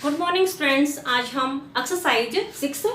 Good morning students. आज हम exercise 6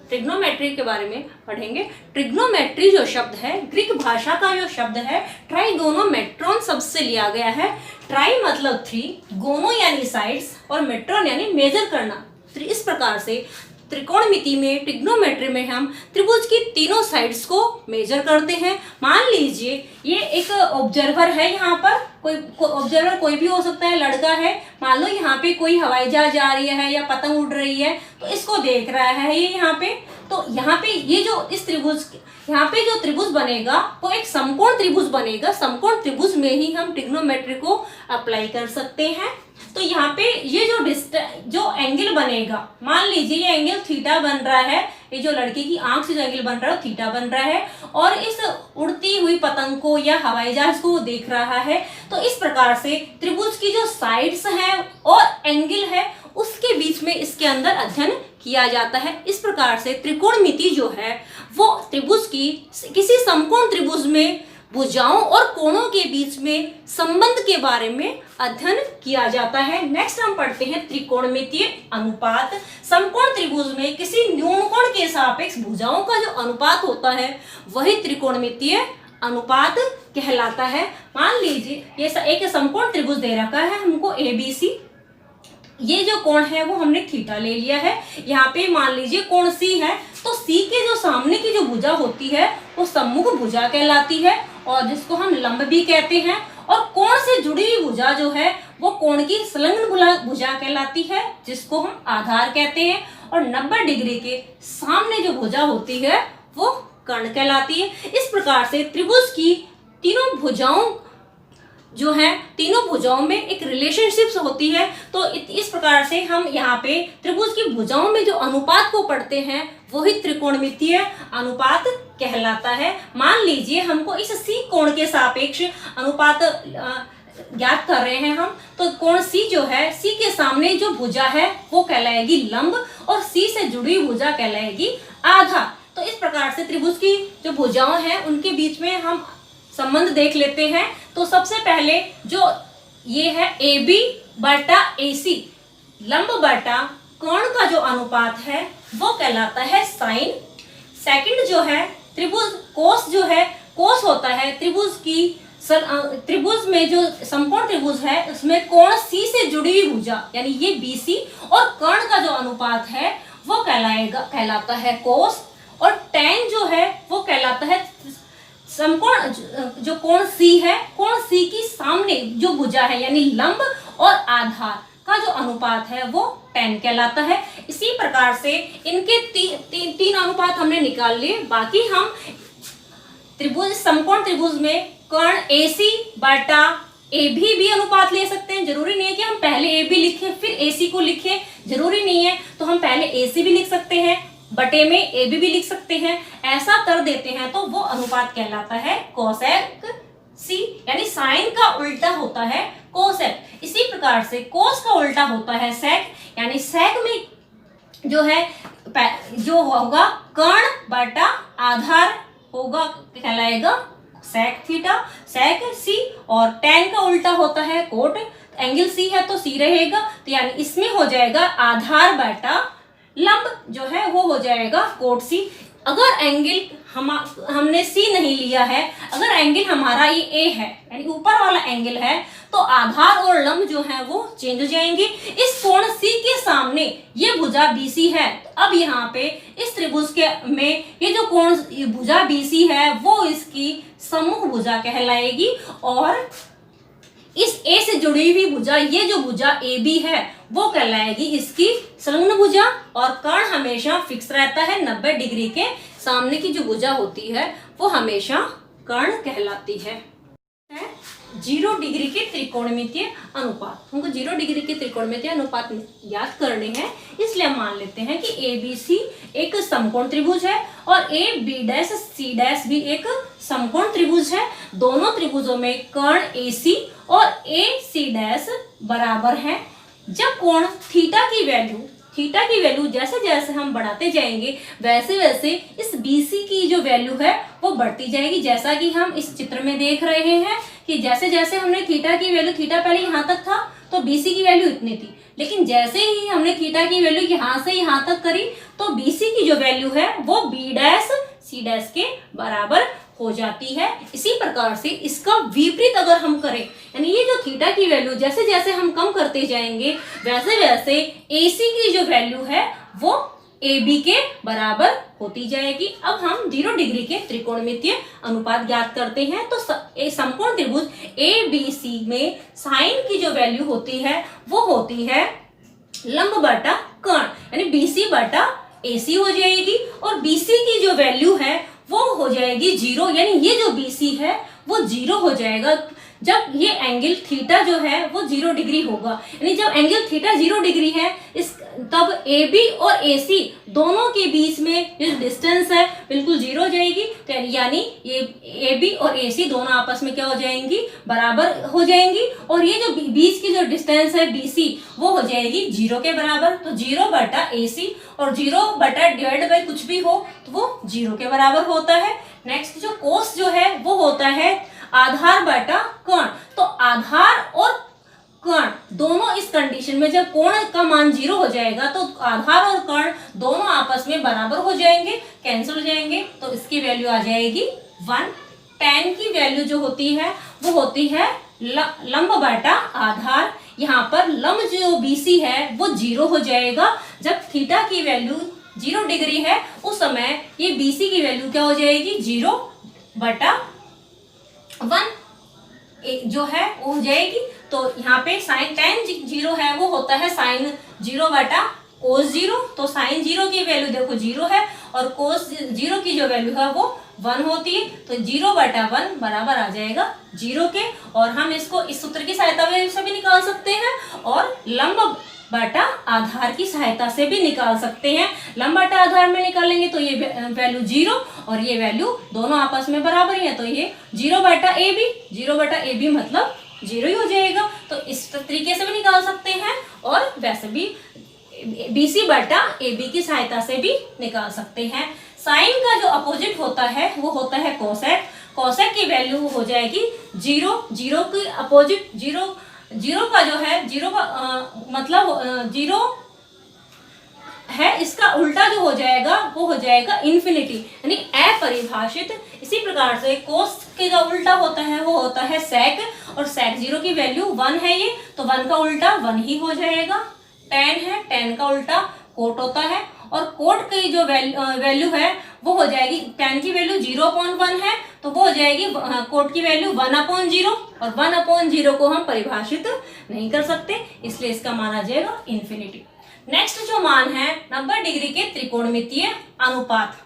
trigonometry के बारे में पढ़ेंगे। ट्रिग्नोमेट्री जो शब्द है ग्रीक भाषा का जो शब्द है ट्राइगोनोमेट्रॉन शब्द से लिया गया है। ट्राई मतलब 3, गोनो यानी साइड्स और मेट्रॉन यानी मेजर करना। तो इस प्रकार से त्रिकोणमिति में ट्रिग्नोमेट्री में हम त्रिभुज की तीनों साइड्स को मेजर करते हैं। मान लीजिए ये एक ऑब्जर्वर है, यहाँ पर कोई ऑब्जर्वर कोई भी हो सकता है, लड़का है। मान लो यहाँ पे कोई हवाई जहाज जा रही है या पतंग उड़ रही है तो इसको देख रहा है ये यहाँ पे। तो यहाँ पे ये जो इस त्रिभुज यहाँ पे जो त्रिभुज बनेगा वो एक समकोण त्रिभुज बनेगा। समकोण त्रिभुज में ही हम ट्रिग्नोमेट्री को अप्लाई कर सकते हैं। तो यहाँ पे ये जो एंगल बनेगा, मान लीजिए ये एंगल थीटा बन रहा है, ये जो लड़के की आंख से जो एंगल बन रहा है थीटा बन रहा है और इस उड़ती हुई पतंग को या हवाई जहाज को वो देख रहा है। तो इस प्रकार से त्रिभुज की जो साइड्स हैं और एंगल है उसके बीच में इसके अंदर अध्ययन किया जाता है। इस प्रकार से त्रिकोणमिति जो है वो त्रिभुज की किसी समकोण त्रिभुज में भुजाओं और कोणों के बीच में संबंध के बारे में अध्ययन किया जाता है। नेक्स्ट हम पढ़ते हैं त्रिकोणमितीय अनुपात। समकोण त्रिभुज में किसी न्यून कोण के सापेक्ष भुजाओं का जो अनुपात होता है वही त्रिकोणमितीय अनुपात कहलाता है। मान लीजिए ये एक समकोण त्रिभुज दे रखा है हमको ABC। ये जो कोण है वो हमने थीटा ले लिया है। यहाँ पे मान लीजिए कोण C है, तो C के जो सामने की जो भुजा होती है वो सम्मुख भुजा कहलाती है और जिसको हम लंब भी कहते हैं। और कोण से जुड़ी हुई भुजा जो है वो कोण की संलग्न भुजा कहलाती है जिसको हम आधार कहते हैं। और 90 डिग्री के सामने जो भुजा होती है वो कर्ण कहलाती है। इस प्रकार से त्रिभुज की तीनों भुजाओं जो है तीनों भुजाओं में एक रिलेशनशिप्स होती है। तो इस प्रकार से हम यहाँ पे त्रिभुज की भुजाओं में जो अनुपात को पढ़ते हैं वही त्रिकोणमितीय अनुपात कहलाता है। मान लीजिए हमको इस C कोण के सापेक्ष अनुपात ज्ञात कर रहे हैं हम, तो कोण C जो है C के सामने जो भुजा है वो कहलाएगी लंब और C से जुड़ी हुई भुजा कहलाएगी आधार। तो इस प्रकार से त्रिभुज की जो भुजाओं हैं उनके बीच में हम संबंध देख लेते हैं। तो सबसे पहले जो ये है AB बटा AC, लंब बटा कोण का जो अनुपात है वो कहलाता है साइन। सेकंड जो है त्रिभुज कोस, जो है कोस होता है त्रिभुज में जो समकोण त्रिभुज है उसमें कोण C से जुड़ी हुई भुजा यानी ये BC और कर्ण का जो अनुपात है वो कहलाता है कोस। और tan जो है वो कहलाता है समकोण जो कोण C है, कोण C की सामने जो भुजा है यानी लंब और आधार का जो अनुपात है वो tan कहलाता है। इसी प्रकार से इनके तीन अनुपात हमने निकाल लिए। बाकी हम त्रिभुज समकोण त्रिभुज में कर्ण AC बटा AB भी अनुपात ले सकते हैं। जरूरी नहीं है कि हम पहले AB लिखें फिर AC को लिखें, जरूरी नहीं है। तो हम पहले AC भी लिख सकते हैं, बटे में AB भी लिख सकते हैं। ऐसा कर देते हैं तो वो अनुपात कहलाता है कोसेक C, यानी साइन का उल्टा होता है कोसेक। इसी प्रकार से कोस का उल्टा होता है सेक, यानी सेक में जो है जो होगा कर्ण बटा आधार होगा कहलाएगा सेक थीटा, सेक C। और tan का उल्टा होता है कोट, एंगल C है तो C रहेगा, तो यानी इसमें हो जाएगा आधार बटा लंब जो है वो हो जाएगा कोट C। अगर एंगल हमने C नहीं लिया है, अगर एंगल हमारा ये A है यानी ऊपर वाला एंगल है, तो आधार और लंब जो है वो चेंज हो जाएंगे। इस कोण C के सामने ये भुजा BC है, तो अब यहाँ पे इस त्रिभुज के में ये जो कोण भुजा BC है वो इसकी सम्मुख भुजा कहलाएगी। और इस A से जुड़ी हुई भुजा, ये जो भुजा AB है वो कहलाएगी इसकी संलग्न भुजा। और कर्ण हमेशा फिक्स रहता है, 90 डिग्री के सामने की जो भुजा होती है वो हमेशा कर्ण कहलाती है। 0 डिग्री के त्रिकोणमितीय अनुपात, हमको 0 डिग्री के त्रिकोणमितीय अनुपात याद करने हैं, इसलिए हम मान लेते हैं कि ABC एक समकोण त्रिभुज है और AB'C' भी एक समकोण त्रिभुज है। दोनों त्रिभुजों में कर्ण AC और AC' बराबर है। जब कोण थीटा की वैल्यू जैसे जैसे हम बढ़ाते जाएंगे वैसे वैसे इस BC की जो वैल्यू है वो बढ़ती जाएगी। जैसा कि हम इस चित्र में देख रहे हैं कि जैसे जैसे हमने थीटा की वैल्यू, थीटा पहले यहाँ तक था तो BC की वैल्यू इतनी थी, लेकिन जैसे ही हमने थीटा की वैल्यू यहाँ से यहाँ तक करी तो BC की जो वैल्यू है वो B डैश C डैश के बराबर हो जाती है। इसी प्रकार से इसका विपरीत अगर हम करें, यानी ये जो थीटा की वैल्यू जैसे जैसे हम कम करते जाएंगे वैसे वैसे AC की जो वैल्यू है वो AB के बराबर होती जाएगी। अब हम 0 डिग्री के त्रिकोणमितीय अनुपात ज्ञात करते हैं। तो समकोण त्रिभुज ABC में साइन की जो वैल्यू होती है वो होती है लंब बटा कर्ण, यानी BC बटा AC हो जाएगी, और BC की जो वैल्यू है वो हो जाएगी 0, यानी ये जो BC है वो 0 हो जाएगा जब ये एंगल थीटा जो है वो 0 डिग्री होगा। यानी जब एंगल थीटा 0 डिग्री है तब AB और AC दोनों के बीच में जो डिस्टेंस है बिल्कुल 0 हो जाएगी। तो यानी ये AB और AC दोनों आपस में क्या हो जाएंगी, बराबर हो जाएंगी, और ये जो बीच की जो डिस्टेंस है BC वो हो जाएगी 0 के बराबर। तो 0 बटा AC, और 0 बटा डिवाइड बाई कुछ भी हो तो वो 0 के बराबर होता है। नेक्स्ट जो कोस जो है वो होता है आधार बटा कोण। तो आधार और कोण दोनों इस कंडीशन में जब कोण का मान 0 हो जाएगा तो आधार और कोण दोनों आपस में बराबर हो जाएंगे, कैंसिल हो जाएंगे, तो इसकी वैल्यू आ जाएगी 1। tan की वैल्यू जो होती है वो होती है लंब बटा आधार। यहाँ पर लंब जो BC है वो 0 हो जाएगा जब थीटा की वैल्यू 0 डिग्री है, उस समय ये BC की वैल्यू क्या हो जाएगी, 0 बटा 1 जो है वो हो जाएगी। तो यहाँ पे साइन tan 0 है वो होता है साइन 0 बटा कोस 0। तो साइन 0 की वैल्यू देखो 0 है और कोस 0 की जो वैल्यू है वो 1 होती है। तो 0 बटा 1 बराबर आ जाएगा 0 के, और हम इसको इस सूत्र की सहायता से भी निकाल सकते हैं और लंब बटा आधार की सहायता से भी निकाल सकते हैं। लंब बटा आधार में निकालेंगे तो ये वैल्यू 0 और ये वैल्यू दोनों आपस में बराबर ही है, तो ये 0 बटा AB मतलब 0 ही हो जाएगा। तो इस तरीके से भी निकाल सकते हैं और वैसे भी BC बटा AB की सहायता से भी निकाल सकते हैं। साइन का जो अपोजिट होता है वो होता है कोसेक। कोसेक की वैल्यू हो जाएगी 0 की अपोजिट 0 का जो है 0 का मतलब 0 है, इसका उल्टा जो हो जाएगा वो हो जाएगा इन्फिनिटी, यानी अपरिभाषित। इसी प्रकार से कोस के जो उल्टा होता है वो होता है सेक, और सेक 0 की वैल्यू 1 है ये, तो 1 का उल्टा 1 ही हो जाएगा। tan है, tan का उल्टा कोट होता है, और कोट की जो वैल्यू है वो हो जाएगी, tan की वैल्यू 0/1 है तो वो हो जाएगी कोट की वैल्यू 1/0, और 1/0 को हम परिभाषित नहीं कर सकते, इसलिए इसका मान आ जाएगा इन्फिनिटी। नेक्स्ट जो मान है 90 डिग्री के त्रिकोणमितीय अनुपात।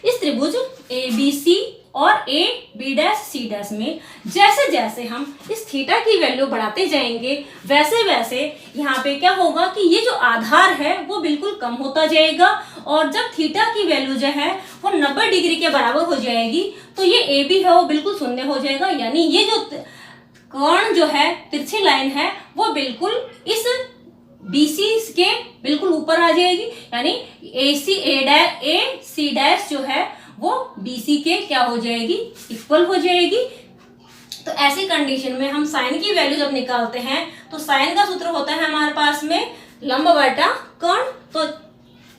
इस त्रिभुज ABC और AB' में जैसे जैसे हम इस थीटा की वैल्यू बढ़ाते जाएंगे वैसे वैसे यहाँ पे क्या होगा कि ये जो आधार है वो बिल्कुल कम होता जाएगा, और जब थीटा की वैल्यू जो है वो 90 डिग्री के बराबर हो जाएगी तो ये AB है वो बिल्कुल शून्य हो जाएगा, यानी ये जो कोण जो है तिरछी लाइन है वो बिल्कुल इस BC के बिल्कुल ऊपर आ जाएगी, यानी AC जो है वो BC के क्या हो जाएगी, इक्वल हो जाएगी। तो ऐसी कंडीशन में हम साइन की वैल्यू जब निकालते हैं तो साइन का सूत्र होता है हमारे पास में लंब बटा कोण। तो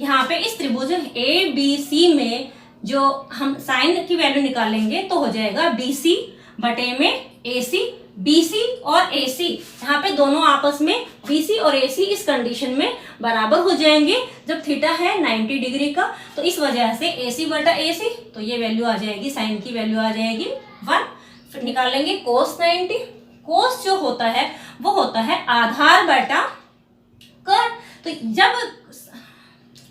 यहाँ पे इस त्रिभुज ABC में जो हम साइन की वैल्यू निकालेंगे तो हो जाएगा BC बटे में AC। BC और AC यहाँ पे दोनों आपस में BC और AC इस कंडीशन में बराबर हो जाएंगे जब थीटा है 90 डिग्री का, तो इस वजह से AC बटा AC, तो ये वैल्यू आ जाएगी, साइन की वैल्यू आ जाएगी 1। फिर निकालेंगे कोस 90। कोस जो होता है वो होता है आधार बटा कोण। तो जब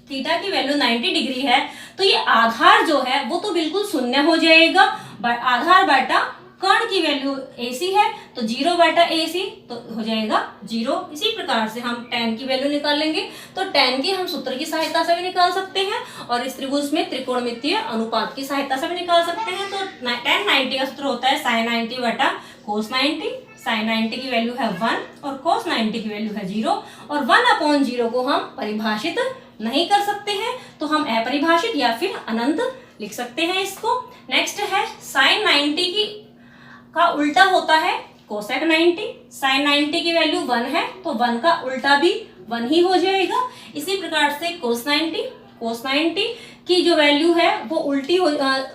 थीटा की वैल्यू 90 डिग्री है तो ये आधार जो है वो तो बिल्कुल शून्य हो जाएगा, आधार बटा कोण की वैल्यू AC है तो 0 बटा AC तो हो जाएगा 0। इसी प्रकार से हम tan की वैल्यू निकालेंगे, तो tan की हम सूत्र की सहायता से भी निकाल सकते हैं और इस त्रिभुज में त्रिकोणमितीय अनुपात की सहायता से भी निकाल सकते हैं। तो tan 90 का सूत्र होता है sin 90 बटा cos 90। sin 90 की वैल्यू है 1 और cos 90 की वैल्यू है 0, और 1/0 को हम परिभाषित नहीं कर सकते हैं तो हम अपरिभाषित या फिर अनंत लिख सकते हैं इसको। नेक्स्ट है sin 90 का उल्टा होता है कोसेक 90, साइन 90 की वैल्यू 1 है तो 1 का उल्टा भी 1 ही हो जाएगा। इसी प्रकार से कोस 90 की जो वैल्यू है वो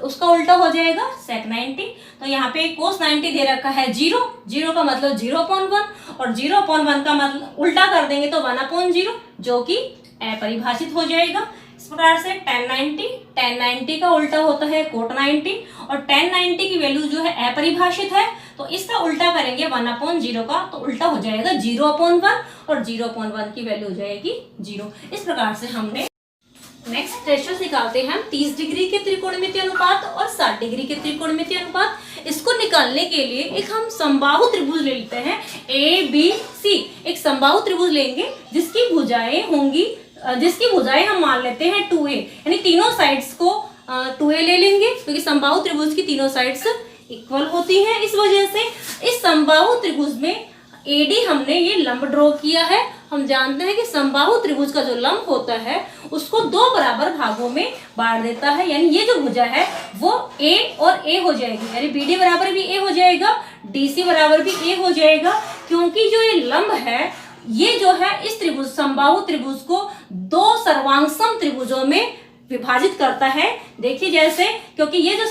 उसका उल्टा हो जाएगा सेक 90। तो यहाँ पे कोस 90 दे रखा है 0 का मतलब 0/1 और 0/1 का मतलब उल्टा कर देंगे तो 1/0 जो कि अपरिभाषित हो जाएगा। इस प्रकार से tan 90 का उल्टा होता है कोट 90 और tan 90 की वैल्यू जो है अपरिभाषित है तो इसका उल्टा करेंगे 1/0 का तो उल्टा हो जाएगा 0/1 और 0/1 की वैल्यू हो जाएगी 0। इस प्रकार से हमने नेक्स्ट रेशियो निकालते हैं हम 30 डिग्री के त्रिकोणमितीय अनुपात और 60 डिग्री के त्रिकोणमितीय अनुपात। इसको निकालने के लिए एक हम समबाहु त्रिभुज ले लेते हैं ABC। एक समबाहु त्रिभुज लेंगे जिसकी भुजाएं हम मान लेते हैं 2a, यानी तीनों साइड्स को 2a ले लेंगे क्योंकि समबाहु त्रिभुज की तीनों साइड्स इक्वल होती हैं। इस वजह से इस समबाहु त्रिभुज में AD हमने ये लंब ड्रॉ किया है। हम जानते हैं कि समबाहु त्रिभुज का जो लंब होता है उसको 2 बराबर भागों में बांट देता है, यानी ये जो भुजा है वो A और A हो जाएगी, यानी BD बराबर भी A हो जाएगा, DC बराबर भी A हो जाएगा, क्योंकि जो ये लंब है ये जो है इस त्रिभुज समबाहु त्रिभुज को 2 सर्वांगसम त्रिभुजों में विभाजित करता है। देखिए जैसे, क्योंकि ये जो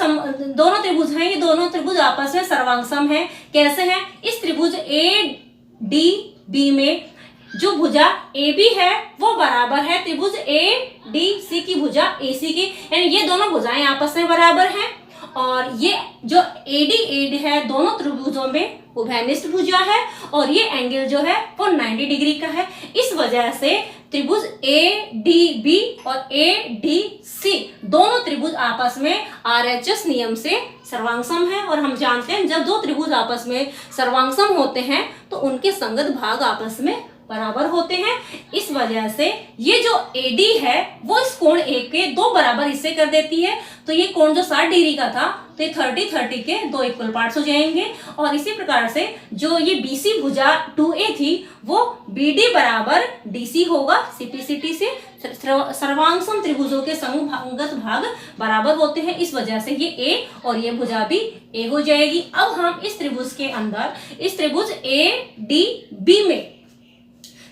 दोनों त्रिभुज हैं ये दोनों त्रिभुज आपस में सर्वांगसम हैं। कैसे हैं? इस त्रिभुज ADB में जो भुजा AB है वो बराबर है त्रिभुज ADC की भुजा AC की, यानी ये दोनों भुजाएं आपस में बराबर हैं। और ये जो AD है दोनों त्रिभुजों में उभयनिष्ठ भुजा है और ये एंगल जो है वो 90 डिग्री का है। इस वजह से त्रिभुज ADB और ADC दोनों त्रिभुज आपस में RHS नियम से सर्वांगसम है। और हम जानते हैं जब दो त्रिभुज आपस में सर्वांगसम होते हैं तो उनके संगत भाग आपस में बराबर होते हैं। इस वजह से ये जो AD है वो इस कोण A के 2 बराबर हिस्से कर देती है। तो ये कोण जो 60 डिग्री का था तो ये 30 के 2 इक्वल पार्ट्स हो जाएंगे। और इसी प्रकार से जो ये BC भुजा 2A थी वो BD बराबर DC होगा। CPCT से सर्वांगसम त्रिभुजों के संगत भाग बराबर होते हैं, इस वजह से ये A और ये भुजा भी A हो जाएगी। अब हम इस त्रिभुज के अंदर इस त्रिभुज ADB में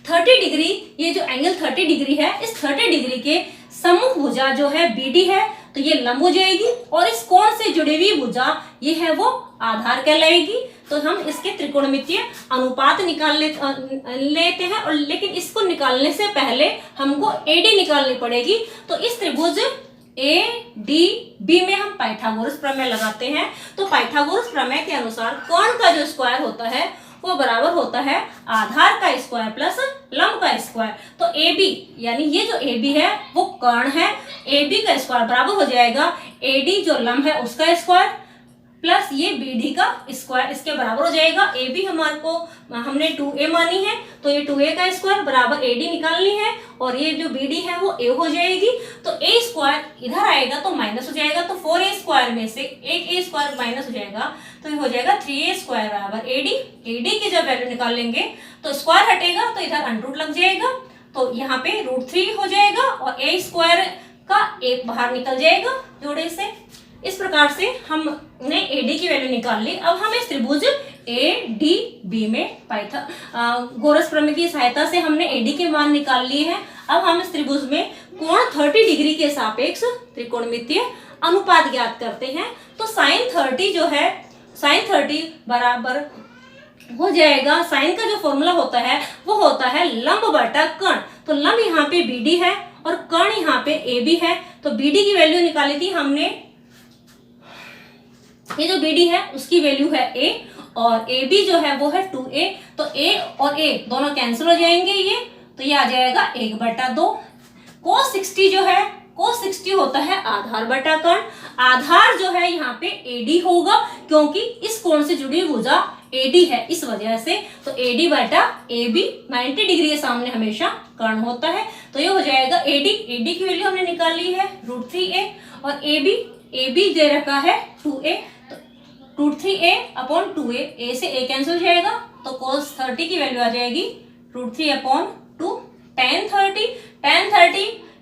30 डिग्री, ये जो एंगल 30 डिग्री है इस 30 डिग्री के सम्मुख भुजा जो है BD है तो ये लंब हो जाएगी और इस कोण से जुड़ी हुई भुजा ये है वो आधार कहलाएगी। तो हम इसके त्रिकोणमितीय अनुपात निकाल लेते हैं, और लेकिन इसको निकालने से पहले हमको AD निकालनी पड़ेगी। तो इस त्रिभुज ADB में हम पाइथागोरस प्रमेय लगाते हैं। तो पाइथागोरस प्रमेय के अनुसार कोण का जो स्क्वायर होता है वो बराबर होता है आधार का स्क्वायर प्लस लंब का स्क्वायर। तो AB यानी ये जो AB है वो कर्ण है, AB का स्क्वायर बराबर हो जाएगा AD जो लंब है उसका स्क्वायर प्लस ये BD का स्क्वायर, इसके बराबर हो जाएगा। AB हमारे को हमने 2A मानी है तो ये 2A का स्क्वायर बराबर AD निकालनी है और ये जो BD है वो A हो जाएगी। तो A स्क्वायर इधर आएगा तो माइनस हो जाएगा, तो 4A स्क्वायर में से एक A स्क्वायर माइनस हो जाएगा तो ये हो जाएगा 3A स्क्वायर बराबर AD की जब वैल्यू निकालेंगे तो स्क्वायर हटेगा तो इधर अंडरूट लग जाएगा, तो यहाँ पे √3 हो जाएगा और A स्क्वायर का एक बाहर निकल जाएगा जोड़े से। इस प्रकार से हमने AD की वैल्यू निकाल ली। अब हम इस त्रिभुज ADB में पाइथागोरस प्रमेय की सहायता से हमने AD के मान निकाल लिए हैं। अब हम इस त्रिभुज में कोण 30 डिग्री के सापेक्ष त्रिकोणमितीय अनुपात ज्ञात करते हैं। तो साइन 30 जो है साइन 30 बराबर हो जाएगा, साइन का जो फॉर्मूला होता है वो होता है लंब बटा कर्ण। तो लंब यहाँ पे BD है और कर्ण यहाँ पे AB है। तो BD की वैल्यू निकाली थी हमने, ये जो BD है उसकी वैल्यू है A और AB जो है वो है 2A। तो A और A दोनों कैंसिल हो जाएंगे, ये तो ये आ जाएगा 1/2। cos 60 जो है cos 60 होता है आधार बटा कर्ण। आधार जो है यहाँ पे AD होगा क्योंकि इस कोण से जुड़ी भुजा AD है, इस वजह से तो AD बटा AB 90 डिग्री के सामने हमेशा कर्ण होता है। तो ये हो जाएगा AD की वैल्यू हमने निकाल ली है √3A और AB दे रखा है 2A, तो √3A अपॉन 2A, A से A कैंसिल हो जाएगा तो cos 30 की वैल्यू आ जाएगी √3/2।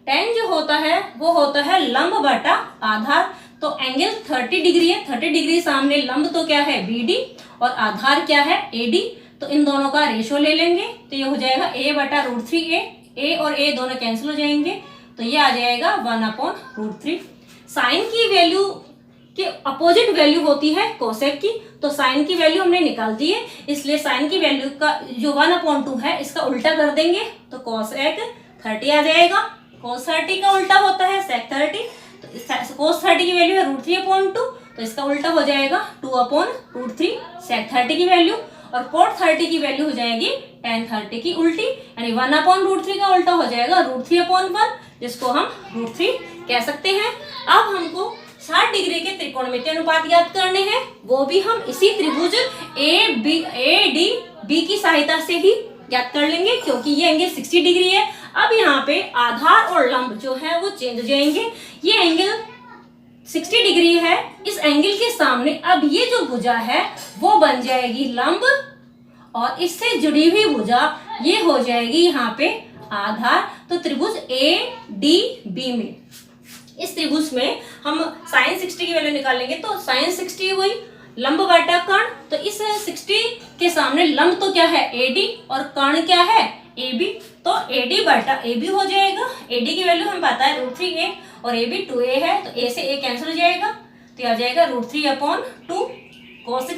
tan जो होता है वो होता है लंब बटा आधार। तो एंगल 30 डिग्री है, 30 डिग्री सामने लंब तो क्या है BD और आधार क्या है AD, तो इन दोनों का रेशो ले लेंगे तो ये हो जाएगा A/√3a, A और A दोनों कैंसिल हो जाएंगे तो ये आ जाएगा 1/√3। साइन की वैल्यू के अपोजिट वैल्यू होती है कोसेक की, तो साइन की वैल्यू हमने निकाल दी है, इसलिए साइन की वैल्यू का जो 1/2 है इसका उल्टा कर देंगे तो कोसेक 30 आ जाएगा। कोस 30 का उल्टा होता है सेक 30, तो कोस 30 की वैल्यू है √3/2, तो इसका उल्टा हो जाएगा 2/√3 सेक 30 की वैल्यू, और कोट 30 की वैल्यू हो जाएगी tan 30 की उल्टी, यानी 1/√3 का उल्टा हो जाएगा √3/1, जिसको हम √3 कह सकते हैं। अब हमको 60 डिग्री के त्रिकोणमितीय अनुपात ज्ञात करने हैं, वो भी हम इसी त्रिभुज ADB की सहायता से ही ज्ञात कर लेंगे, क्योंकि ये एंगल 60 डिग्री है। अब यहाँ पे आधार और लंब जो है वो चेंज हो जाएंगे। ये एंगल 60 डिग्री है, इस एंगल के सामने अब ये जो भुजा है वो बन जाएगी लंब, और इससे जुड़ी हुई भुजा ये हो जाएगी यहाँ पे आधार। तो त्रिभुज ADB में, इस त्रिभुज में हम sin 60 की वैल्यू निकालेंगे तो sin 60 हुई लंब बटा कर्ण, तो इस 60 के सामने लंब तो क्या है AD और कर्ण क्या है AB, तो AD/AB हो जाएगा। AD की वैल्यू हमें पता है √3a और AB 2a है, तो a से a कैंसिल हो जाएगा तो आ जाएगा √3/2 cos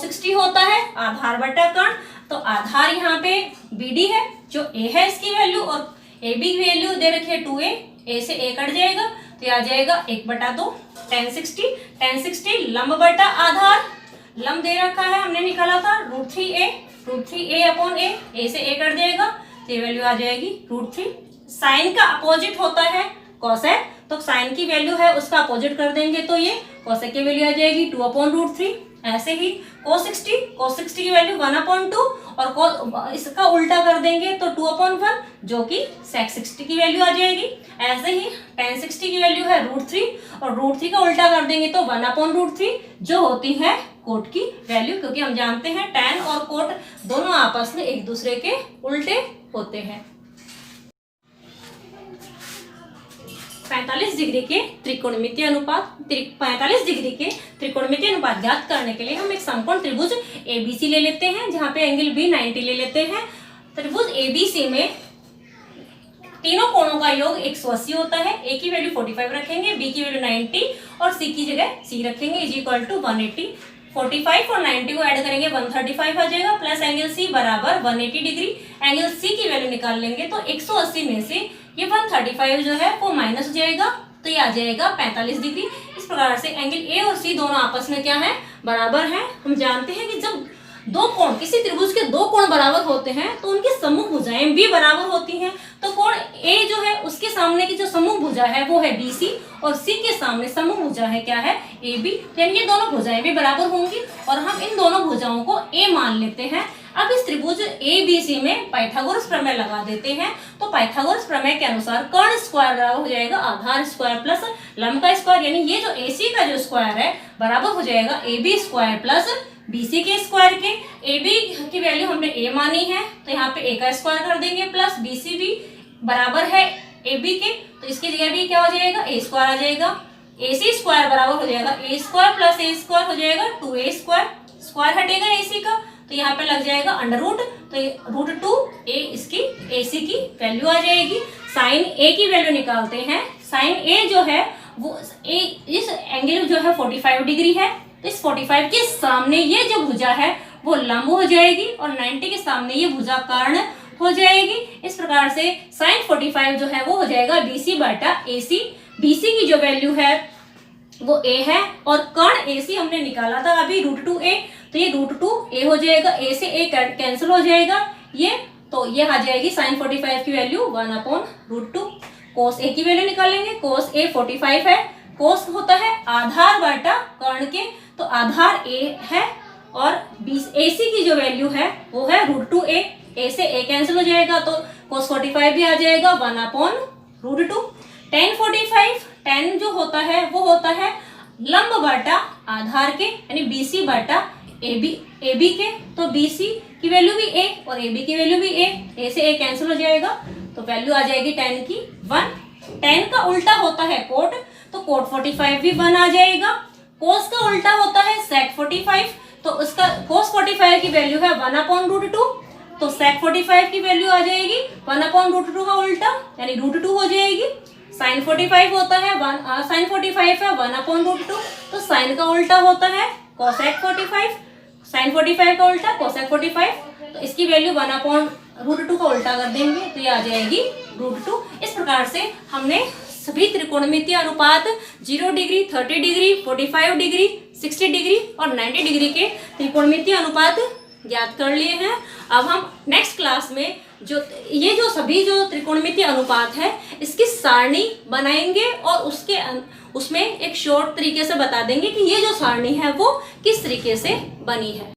60 होता है आधार बटा कर्ण, तो आधार यहाँ पे BD है जो a है इसकी वैल्यू, और AB की वैल्यू दे रखी है 2a, a से a कट जाएगा तो आ जाएगा 1/2 tan 60 लंब बटा आधार, लंब दे रखा है हमने निकाला था √3a/a, a से a कट जाएगा तो ये वैल्यू आ जाएगी √3। साइन का अपोजिट होता है कोसेक, तो साइन की वैल्यू है उसका अपोजिट कर देंगे तो ये कोसेक की वैल्यू आ जाएगी 2/√3। ऐसे ही cos 60 की वैल्यू 1/2 और इसका उल्टा कर देंगे तो 2/1, जो कि sec 60 की वैल्यू आ जाएगी। ऐसे ही tan 60 की वैल्यू है √3 और √3 का उल्टा कर देंगे तो 1/√3, जो होती है कोट की वैल्यू, क्योंकि हम जानते हैं tan और कोट दोनों आपस में एक दूसरे के उल्टे होते हैं। 45 डिग्री के त्रिकोणमितीय अनुपात 45 डिग्री के त्रिकोणमितीय अनुपात ज्ञात करने के लिए हम एक समकोण त्रिभुज ABC ले लेते हैं, जहां पे एंगल B 90 ले लेते हैं। त्रिभुज ABC में तीनों कोणों का योग 180 होता है। A की वैल्यू 45 रखेंगे, B की वैल्यू 90 और C की जगह C रखेंगे, इज इक्वल टू 180। 45 और 90 को ऐड करेंगे 135 आ जाएगा, प्लस एंगल C बराबर 180 डिग्री। एंगल C की वैल्यू निकाल लेंगे तो 180 में से ये 135 जो है वो माइनस हो जाएगा, तो ये आ जाएगा 45 डिग्री। इस प्रकार से एंगल A और C दोनों आपस में क्या है बराबर है। हम जानते हैं कि जब दो कोण, किसी त्रिभुज के दो कोण बराबर होते हैं तो उनकी समूह भुजाएं भी बराबर होती हैं। तो कोण A जो है उसके सामने की जो समूह भुजा है वो है BC, और C के सामने समूह भुजा है क्या है AB, यानी ये दोनों भुजाएं भी बराबर होंगी और हम इन दोनों भुजाओं को A मान लेते हैं। अब इस त्रिभुज ABC में पाइथागोरस प्रमेय लगा देते हैं, तो पाइथागोरस प्रमेय के अनुसार कर्ण स्क्वायर बराबर हो जाएगा आधार स्क्वायर प्लस लंब का स्क्वायर, यानी ये जो AC का जो स्क्वायर है बराबर हो जाएगा AB स्क्वायर प्लस BC के स्क्वायर के। AB की वैल्यू हमने A मानी है तो यहाँ पे A का स्क्वायर कर देंगे, प्लस BC भी बराबर है AB के, तो इसकी जगह भी क्या हो जाएगा A स्क्वायर आ जाएगा। AC स्क्वायर बराबर हो जाएगा A square plus A square हो जाएगा 2A स्क्वायर, स्क्वायर हटेगा AC का तो यहाँ पे लग जाएगा अंडर रूट, तो √2a इसकी AC की वैल्यू आ जाएगी। साइन A की वैल्यू निकालते हैं। साइन A जो है वो इस एंगल जो है 45 डिग्री है, तो इस 45 के सामने ये जो भुजा है वो लंब हो जाएगी और 90 के सामने ये भुजा कर्ण हो जाएगी। इस प्रकार से साइन 45 जो है वो हो जाएगा BC बटा AC। BC की जो वैल्यू है वो A है और कर्ण AC हमने निकाला था अभी √2a, तो ये √2a हो जाएगा, A से A कैंसिल हो जाएगा ये, तो ये आ जाएगी साइन 45 की वैल्यू 1/√2। कोस A की वैल्यू निकालेंगे, कोस A 45 है, कोस होता है आधार बटा कर्ण के, तो आधार A है और AC की जो वैल्यू है वो है √2a, A से A कैंसिल हो जाएगा तो कोस 45 भी आ जाएगा 1/√2। tan 45 tan जो होता है वो होता है लंब बटा आधार के, यानी BC बटा AB के, तो BC की वैल्यू भी A और AB की वैल्यू भी A से A कैंसिल हो जाएगा तो वैल्यू आ जाएगी tan की 1। tan का उल्टा होता है कोट, तो कोट 45 भी 1 आ जाएगा। कोस का उल्टा होता है sec 45, तो उसका cos 45 की वैल्यू है 1/√2, तो sec 45 की वैल्यू आ जाएगी 1/√2 का उल्टा यानी √2 हो जाएगी। sin 45 होता है sin 45 है 1/√2, तो sin का उल्टा होता है cosec 45, sin 45 का उल्टा cosec 45, तो इसकी वैल्यू 1/√2 का उल्टा कर देंगे तो ये आ जाएगी √2। इस प्रकार से हमने सभी त्रिकोणमितीय अनुपात 0 डिग्री, 30 डिग्री, 45 डिग्री, 60 डिग्री और 90 डिग्री के त्रिकोणमितीय अनुपात ज्ञात कर लिए हैं। अब हम नेक्स्ट क्लास में जो सभी त्रिकोणमितीय अनुपात है इसकी सारणी बनाएंगे और उसमें एक शॉर्ट तरीके से बता देंगे कि ये जो सारणी है वो किस तरीके से बनी है।